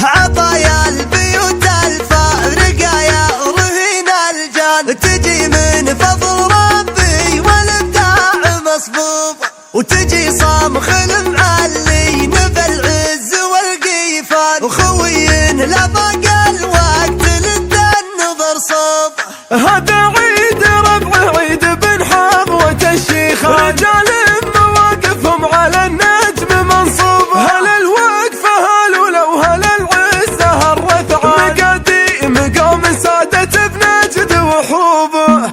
عطايا البيوت الفارقة يا رهين الجان، تجي من فضل ربي والابداع مصفوف، وتجي صامخ المعلين بالعز والقيفان، وخوين لبقى الوقت للنظر صوب. هذا عيد ربع عيد بن حظوة الشيخان، رجال مواقفهم على النجم منصوبة، هل الوقفة هل ولو هل العزة الرثعان، مقاديم قوم سادة بنجد وحوبه.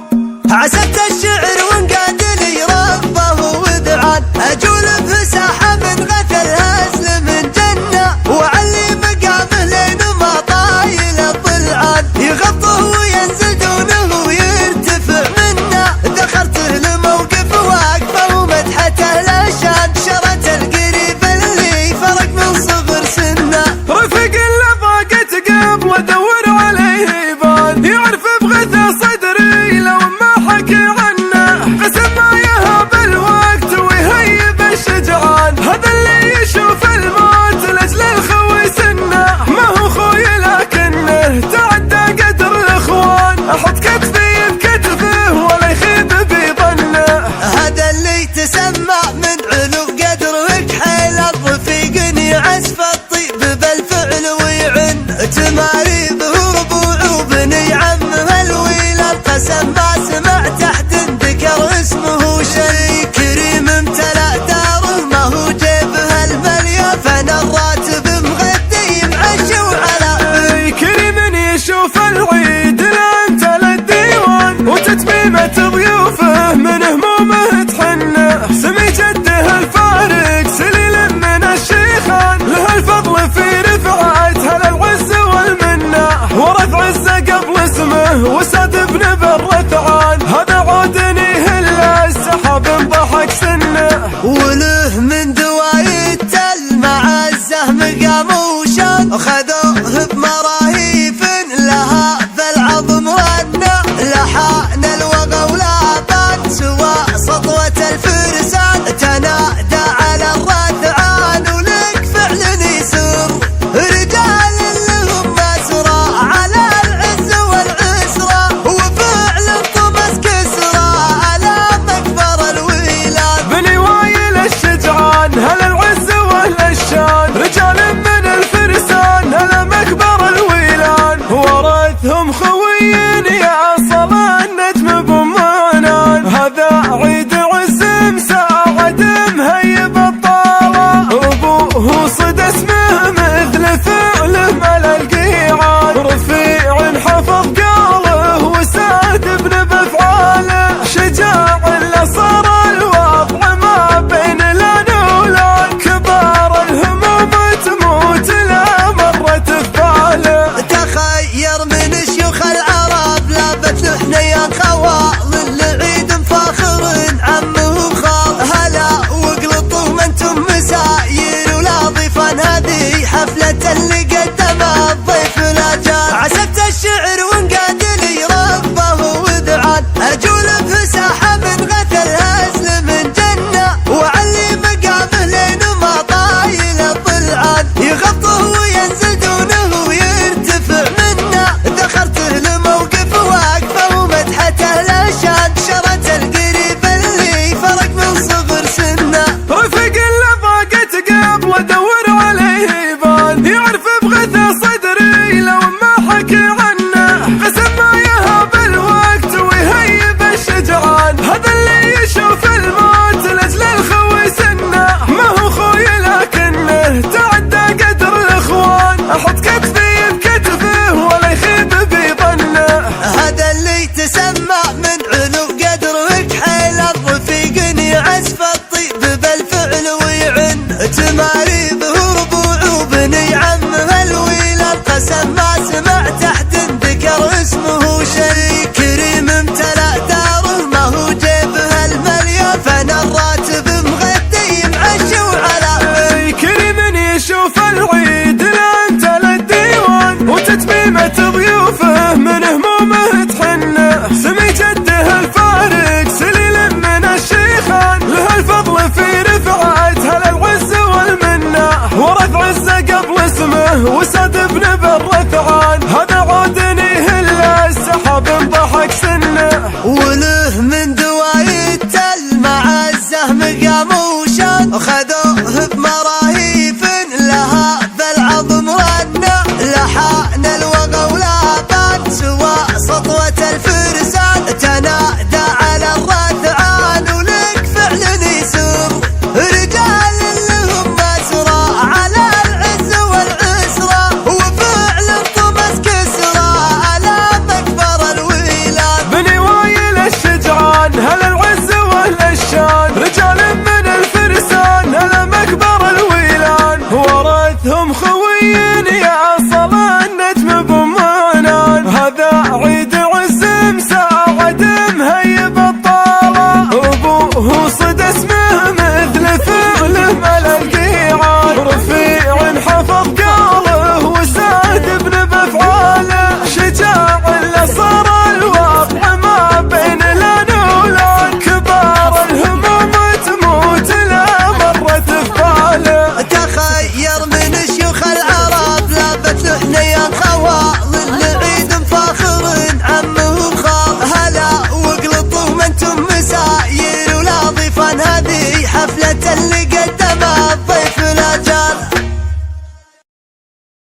عسكت الشعر وانقاد لي ربه وذعان، اجول بساحة من غث الهزل من جنة، وعلي مقامه لين ما طايل الضلعان، يغطه وينزل دونه ويرتفع منه، ذخرته لموقف واقفه ومدحته لشان، شرت القريب اللي فرق من صغر سنه، رفق اللي ضاقت قبل ودور عليه يبان، يعرف بغث صدري لو ما حكي عنه، قسم ما يهاب الوقت ويهيب الشجعان، هذا اللي يشوف الموت لاجل الخوي سنه، ما هو خوي لكنه تعدى قدر الاخوان، احط كتفي بكتفه ولا يخيب بظنه. هذا اللي تسمع من علو قدرك حيل الرفيق، يعزف الطيب بالفعل ويعن تماريبه ربوع وبني عمه الويل، القسم ما سمع تحت ذكر اسمه شيء، كريم امتلأ داره ما هو جيبه المليون، الراتب مغدي معش وعلى كريم يشوف العيد لامتلأ الديوان، وتتميمة ضيوفه من همومه تحنه، سمي جده الفارق سليل من الشيخان، له الفضل في رفعته للعز والمنه، ورث عزه قبل اسمه وساد ابن بالرثعان، هذا عودني هلا السحاب انضحك سنه، وله من دوايد المعزة مقام وشان، خذوه بمراهيف لها بالعظم والنه، لحان الوغى ولا بان سوى سطوة الفرسان، تنادى على الرثعان ولك فعل يسر، رجال لهم مسرى على العز والعسرى، وفعل طمس كسرى على مكبر الويلان، بني وايل الشجعان هل العز وهل الشان، رجال من الفرسان هل مكبر الويلان، ورثهم خويين يا صلاة النجم بمعنان، هذا عيد عز مساعد مهيب الطالة، ابوه صد اسمه مثل فعله ملا القيعان، رفيع حفظ قاله وساد ابن بافعاله، شجاع اللي صار الوضع ما بين الان ولان، كبار الهموم تموت لا مرت بباله. تخير من شيوخ العرب لابت حنيان خوال، العيد مفاخر عمه وخال، هلا واقلطوا ما انتم مساير ولا ضيفان، هذه حفلة اللي قدمها الضيف الاجال، عسكت الشعر وانقاد لي ربه وذعان، اجول بساحة من غث الهزل من جنة، وعلي مقامه لين ما طايل الضلعان، يغطه وينزل دونه ويرتفع منه، ذخرته لموقف واقفه ومدحته لشان، شرت القريب اللي فرق من صغر سنه، رفق اللي ضاقت قبل ودور عليه يبان، يعرف بغث صدري لو ما حكي عنه، قسم ما يهاب الوقت ويهيب الشجعان، هذا اللي يشوف الموت لاجل الخوي سنه، ما هو خوي لكنه تعدى قدر الاخوان، احط كتفي بكتفه ولا يخيب بظنه. هذا اللي تسمع من علو قدرك حيل الرفيق، يعزف الطيب بالفعل ويعن تماريبه ربوع وبني عمه الويل، القسم ما سمع تحت ذكر اسمه شيء، كريم امتلأ داره ما هو جيبه المليون، الراتب مغدي معش وعلى كريم يشوف العيد لامتلأ الديوان، وتتميمة ضيوفه من همومه تحنه، سمي جده الفارق سليل من الشيخان، له الفضل في رفعته للعز والمنه، ورث عزه قبل اسمه وساد ابن بالرثعان، هذا عودني هلا السحاب ضحك سنه. وله من دوايد تل مع الزهم قام وشان، خذوه بمراهيف لها بالعظم رنه. لحان الوغى ولا بان سوى سطوة الفرسان، تنادى على الرثعان ولك فعل يسر. رجال لهم مسرى على العز والعسرى، وفعل طمس كسرى على مكبر الويلان. بني وايل الشجعان هل العز واهل الشان، رجال من الفرسان هل مكبر الويلان. ورثهم خويين يا